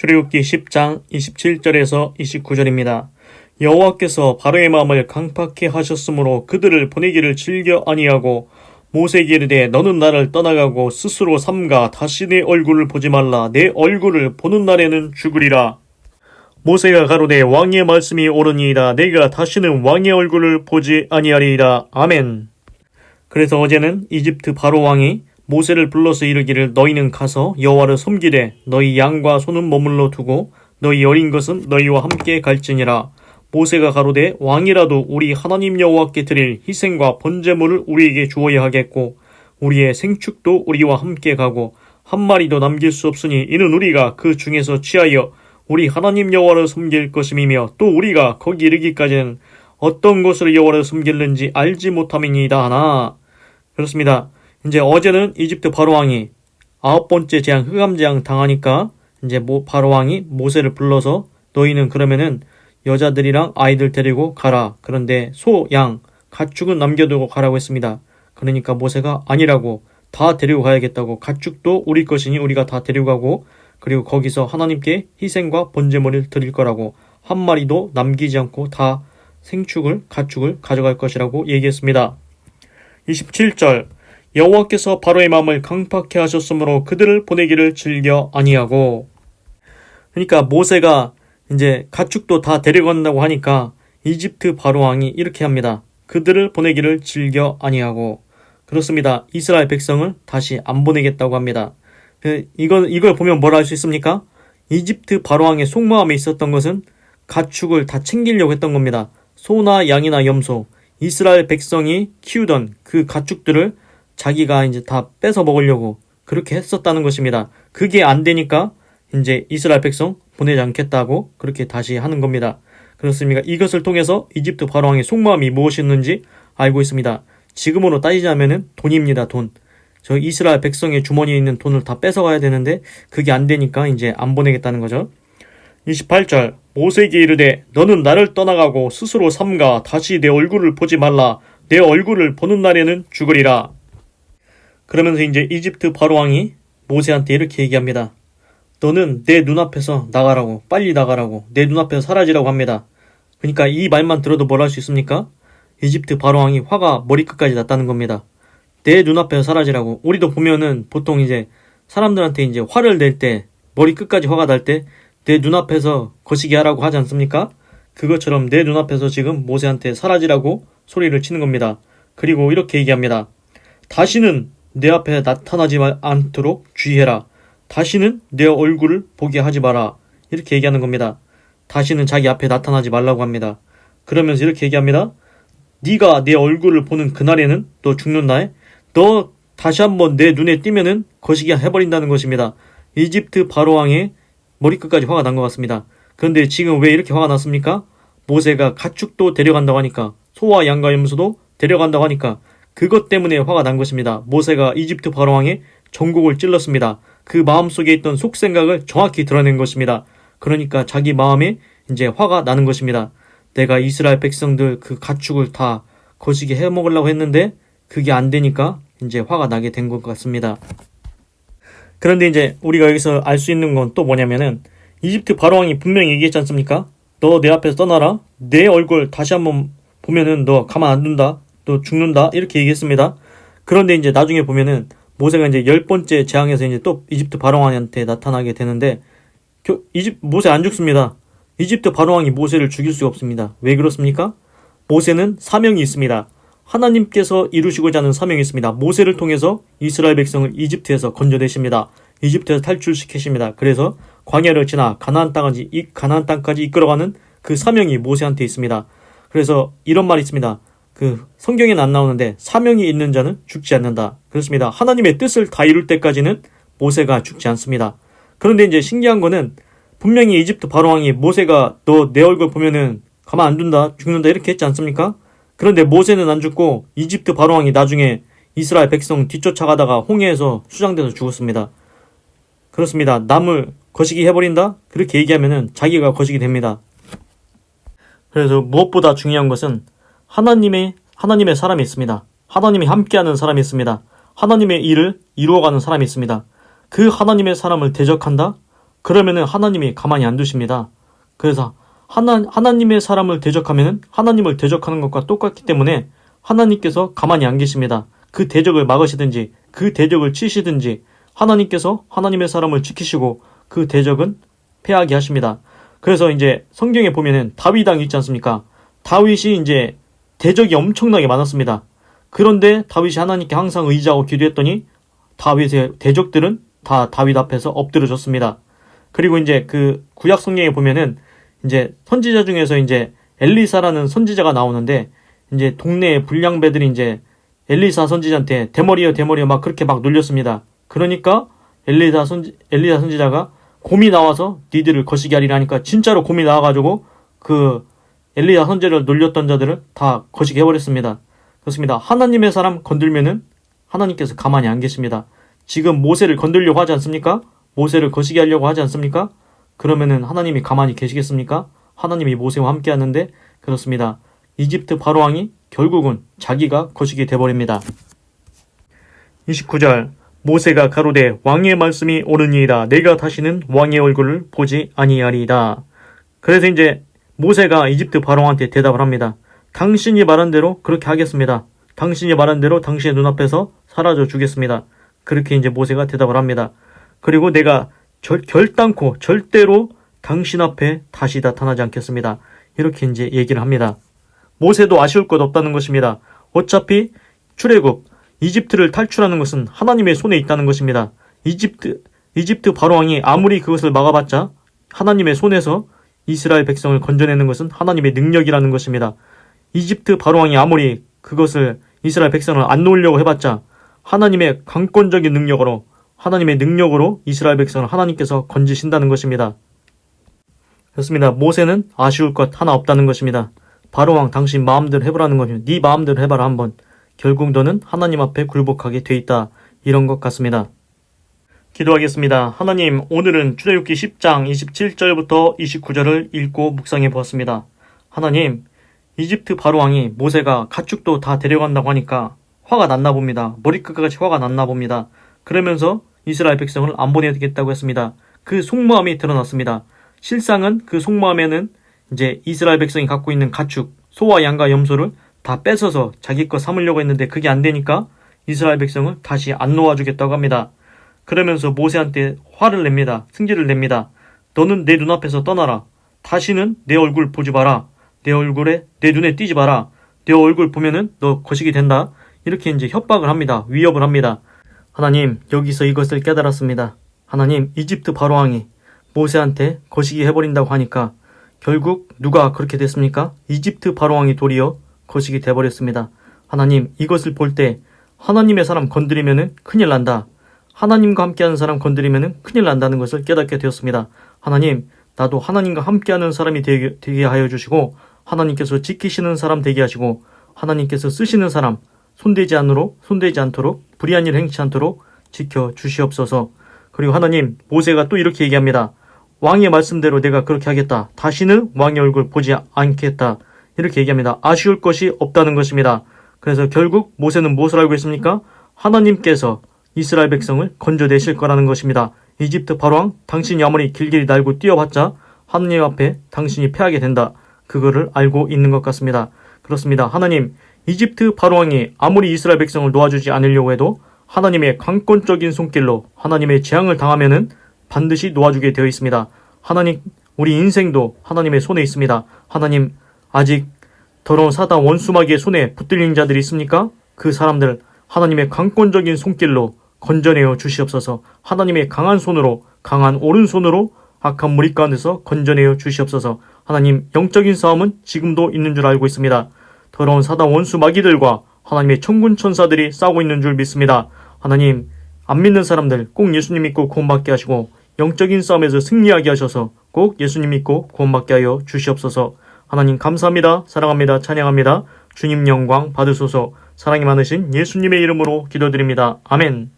출애굽기 10장 27절에서 29절입니다. 여호와께서 바로의 마음을 강팍해 하셨으므로 그들을 보내기를 즐겨 아니하고 모세에게 이르되 너는 나를 떠나가고 스스로 삼가 다시 내 얼굴을 보지 말라. 내 얼굴을 보는 날에는 죽으리라. 모세가 가로되 왕의 말씀이 옳으니이다. 내가 다시는 왕의 얼굴을 보지 아니하리이다. 아멘. 그래서 어제는 이집트 바로 왕이 모세를 불러서 이르기를 너희는 가서 여호와를 섬기되 너희 양과 소는 머물러 두고 너희 어린 것은 너희와 함께 갈지니라. 모세가 가로되 왕이라도 우리 하나님 여호와께 드릴 희생과 번제물을 우리에게 주어야 하겠고 우리의 생축도 우리와 함께 가고 한 마리도 남길 수 없으니 이는 우리가 그 중에서 취하여 우리 하나님 여호와를 섬길 것임이며 또 우리가 거기 이르기까지는 어떤 곳으로 여호와를 섬길는지 알지 못함이니이다 하나. 그렇습니다. 이제 어제는 이집트 바로왕이 9번째 재앙 흑암재앙 당하니까 이제 바로왕이 모세를 불러서 너희는 그러면은 여자들이랑 아이들 데리고 가라. 그런데 소, 양, 가축은 남겨두고 가라고 했습니다. 그러니까 모세가 아니라고 다 데리고 가야겠다고 가축도 우리 것이니 우리가 다 데리고 가고 그리고 거기서 하나님께 희생과 번제물을 드릴 거라고 한 마리도 남기지 않고 다 생축을 가축을 가져갈 것이라고 얘기했습니다. 27절 여호와께서 바로의 마음을 강팍해 하셨으므로 그들을 보내기를 즐겨 아니하고 그러니까 모세가 이제 가축도 다 데려간다고 하니까 이집트 바로 왕이 이렇게 합니다. 그들을 보내기를 즐겨 아니하고 그렇습니다. 이스라엘 백성을 다시 안 보내겠다고 합니다. 이걸 보면 뭘 알 수 있습니까? 이집트 바로 왕의 속마음에 있었던 것은 가축을 다 챙기려고 했던 겁니다. 소나 양이나 염소 이스라엘 백성이 키우던 그 가축들을 자기가 이제 다 뺏어 먹으려고 그렇게 했었다는 것입니다. 그게 안 되니까 이제 이스라엘 백성 보내지 않겠다고 그렇게 다시 하는 겁니다. 그렇습니까? 이것을 통해서 이집트 바로왕의 속마음이 무엇이었는지 알고 있습니다. 지금으로 따지자면은 돈입니다. 돈. 저 이스라엘 백성의 주머니에 있는 돈을 다 뺏어가야 되는데 그게 안 되니까 이제 안 보내겠다는 거죠. 28절 모세에게 이르되 너는 나를 떠나가고 스스로 삼가 다시 내 얼굴을 보지 말라. 내 얼굴을 보는 날에는 죽으리라. 그러면서 이제 이집트 바로왕이 모세한테 이렇게 얘기합니다. 너는 내 눈앞에서 나가라고 빨리 나가라고 내 눈앞에서 사라지라고 합니다. 그러니까 이 말만 들어도 뭘 할 수 있습니까? 이집트 바로왕이 화가 머리끝까지 났다는 겁니다. 내 눈앞에서 사라지라고. 우리도 보면은 보통 이제 사람들한테 이제 화를 낼 때 머리끝까지 화가 날 때 내 눈앞에서 거시기 하라고 하지 않습니까? 그것처럼 내 눈앞에서 지금 모세한테 사라지라고 소리를 치는 겁니다. 그리고 이렇게 얘기합니다. 다시는 내 앞에 나타나지 않도록 주의해라. 다시는 내 얼굴을 보게 하지 마라. 이렇게 얘기하는 겁니다. 다시는 자기 앞에 나타나지 말라고 합니다. 그러면서 이렇게 얘기합니다. 네가 내 얼굴을 보는 그날에는 너 죽는다. 너 다시 한번 내 눈에 띄면은 거시기 해버린다는 것입니다. 이집트 바로왕의 머리끝까지 화가 난 것 같습니다. 그런데 지금 왜 이렇게 화가 났습니까? 모세가 가축도 데려간다고 하니까 소와 양과 염소도 데려간다고 하니까 그것 때문에 화가 난 것입니다. 모세가 이집트 바로왕의 전곡을 찔렀습니다. 그 마음속에 있던 속생각을 정확히 드러낸 것입니다. 그러니까 자기 마음에 이제 화가 나는 것입니다. 내가 이스라엘 백성들 그 가축을 다 거시기 해먹으려고 했는데 그게 안 되니까 이제 화가 나게 된 것 같습니다. 그런데 이제 우리가 여기서 알 수 있는 건 또 뭐냐면은 이집트 바로왕이 분명히 얘기했지 않습니까? 너 내 앞에서 떠나라. 내 얼굴 다시 한번 보면은 너 가만 안 둔다. 너 죽는다. 이렇게 얘기했습니다. 그런데 이제 나중에 보면은 모세가 이제 10번째 재앙에서 이제 또 이집트 바로왕한테 나타나게 되는데 모세 안 죽습니다. 이집트 바로왕이 모세를 죽일 수가 없습니다. 왜 그렇습니까? 모세는 사명이 있습니다. 하나님께서 이루시고자 하는 사명이 있습니다. 모세를 통해서 이스라엘 백성을 이집트에서 건져내십니다. 이집트에서 탈출시키십니다. 그래서 광야를 지나 가나안 땅까지 이끌어가는 그 사명이 모세한테 있습니다. 그래서 이런 말이 있습니다. 그 성경에는 안 나오는데 사명이 있는 자는 죽지 않는다. 그렇습니다. 하나님의 뜻을 다 이룰 때까지는 모세가 죽지 않습니다. 그런데 이제 신기한 거는 분명히 이집트 바로왕이 모세가 너 내 얼굴 보면은 가만 안 둔다, 죽는다 이렇게 했지 않습니까? 그런데 모세는 안 죽고 이집트 바로왕이 나중에 이스라엘 백성 뒤쫓아가다가 홍해에서 수장돼서 죽었습니다. 그렇습니다. 남을 거시기 해버린다? 그렇게 얘기하면은 자기가 거시기 됩니다. 그래서 무엇보다 중요한 것은 하나님의 사람이 있습니다. 하나님이 함께하는 사람이 있습니다. 하나님의 일을 이루어가는 사람이 있습니다. 그 하나님의 사람을 대적한다? 그러면은 하나님이 가만히 안 두십니다. 그래서 하나님의 사람을 대적하면은 하나님을 대적하는 것과 똑같기 때문에 하나님께서 가만히 안 계십니다. 그 대적을 막으시든지 그 대적을 치시든지 하나님께서 하나님의 사람을 지키시고 그 대적은 패하게 하십니다. 그래서 이제 성경에 보면은 다윗 왕 있지 않습니까? 다윗이 이제 대적이 엄청나게 많았습니다. 그런데 다윗이 하나님께 항상 의지하고 기도했더니 다윗의 대적들은 다 다윗 앞에서 엎드려졌습니다. 그리고 이제 그 구약 성경에 보면은 이제 선지자 중에서 이제 엘리사라는 선지자가 나오는데 이제 동네의 불량배들이 이제 엘리사 선지자한테 대머리여 막 그렇게 막 놀렸습니다. 그러니까 엘리사 선지자가 곰이 나와서 니들을 거시기 하리라 하니까 진짜로 곰이 나와가지고 그 엘리야 선지자를 놀렸던 자들을 다 거시기 해버렸습니다. 그렇습니다. 하나님의 사람 건들면은 하나님께서 가만히 안 계십니다. 지금 모세를 건들려고 하지 않습니까? 모세를 거시기 하려고 하지 않습니까? 그러면은 하나님이 가만히 계시겠습니까? 하나님이 모세와 함께 하는데 그렇습니다. 이집트 바로왕이 결국은 자기가 거시기 돼버립니다. 29절 모세가 가로되 왕의 말씀이 옳으니이다. 내가 다시는 왕의 얼굴을 보지 아니하리이다. 그래서 이제 모세가 이집트 바로왕한테 대답을 합니다. 당신이 말한 대로 그렇게 하겠습니다. 당신이 말한 대로 당신의 눈앞에서 사라져 주겠습니다. 그렇게 이제 모세가 대답을 합니다. 그리고 내가 결단코 절대로 당신 앞에 다시 나타나지 않겠습니다. 이렇게 이제 얘기를 합니다. 모세도 아쉬울 것 없다는 것입니다. 어차피 출애굽 이집트를 탈출하는 것은 하나님의 손에 있다는 것입니다. 이집트 바로왕이 아무리 그것을 막아봤자 하나님의 손에서 이스라엘 백성을 건져내는 것은 하나님의 능력이라는 것입니다. 이집트 바로왕이 아무리 그것을 이스라엘 백성을 안 놓으려고 해봤자 하나님의 강권적인 능력으로 이스라엘 백성을 하나님께서 건지신다는 것입니다. 그렇습니다. 모세는 아쉬울 것 하나 없다는 것입니다. 바로왕 당신 마음대로 해보라는 것입니다. 네 마음대로 해봐라 한번. 결국 너는 하나님 앞에 굴복하게 돼 있다. 이런 것 같습니다. 기도하겠습니다. 하나님, 오늘은 출애굽기 10장 27절부터 29절을 읽고 묵상해 보았습니다. 하나님, 이집트 바로왕이 모세가 가축도 다 데려간다고 하니까 화가 났나 봅니다. 머리끝까지 화가 났나 봅니다. 그러면서 이스라엘 백성을 안 보내겠다고 했습니다. 그 속마음이 드러났습니다. 실상은 그 속마음에는 이제 이스라엘 백성이 갖고 있는 가축, 소와 양과 염소를 다 뺏어서 자기 거 삼으려고 했는데 그게 안 되니까 이스라엘 백성을 다시 안 놓아주겠다고 합니다. 그러면서 모세한테 화를 냅니다. 승질을 냅니다. 너는 내 눈앞에서 떠나라. 다시는 내 얼굴 보지 마라. 내 눈에 띄지 마라. 내 얼굴 보면은 너 거시기 된다. 이렇게 이제 협박을 합니다. 위협을 합니다. 하나님, 여기서 이것을 깨달았습니다. 하나님, 이집트 바로왕이 모세한테 거시기 해버린다고 하니까 결국 누가 그렇게 됐습니까? 이집트 바로왕이 도리어 거시기 돼버렸습니다. 하나님, 이것을 볼 때 하나님의 사람 건드리면은 큰일 난다. 하나님과 함께하는 사람 건드리면은 큰일 난다는 것을 깨닫게 되었습니다. 하나님, 나도 하나님과 함께하는 사람이 되게 하여 주시고 하나님께서 지키시는 사람 되게 하시고 하나님께서 쓰시는 사람 손대지 않도록 불의한 일 행치 않도록 지켜 주시옵소서. 그리고 하나님, 모세가 또 이렇게 얘기합니다. 왕의 말씀대로 내가 그렇게 하겠다. 다시는 왕의 얼굴 보지 않겠다. 이렇게 얘기합니다. 아쉬울 것이 없다는 것입니다. 그래서 결국 모세는 무엇을 알고 있습니까? 하나님께서 이스라엘 백성을 건져내실 거라는 것입니다. 이집트 바로왕, 당신이 아무리 길길이 날고 뛰어봤자 하나님 앞에 당신이 패하게 된다. 그거를 알고 있는 것 같습니다. 그렇습니다. 하나님, 이집트 바로왕이 아무리 이스라엘 백성을 놓아주지 않으려고 해도 하나님의 강권적인 손길로 하나님의 재앙을 당하면은 반드시 놓아주게 되어 있습니다. 하나님, 우리 인생도 하나님의 손에 있습니다. 하나님, 아직 더러운 사단 원수마귀의 손에 붙들린 자들이 있습니까? 그 사람들 하나님의 강권적인 손길로 건져내어 주시옵소서. 하나님의 강한 손으로, 강한 오른손으로 악한 무리 가운데서 건져내어 주시옵소서. 하나님, 영적인 싸움은 지금도 있는 줄 알고 있습니다. 더러운 사단 원수 마귀들과 하나님의 천군 천사들이 싸우고 있는 줄 믿습니다. 하나님, 안 믿는 사람들 꼭 예수님 믿고 구원받게 하시고 영적인 싸움에서 승리하게 하셔서 꼭 예수님 믿고 구원받게 하여 주시옵소서. 하나님 감사합니다. 사랑합니다. 찬양합니다. 주님 영광 받으소서. 사랑이 많으신 예수님의 이름으로 기도드립니다. 아멘.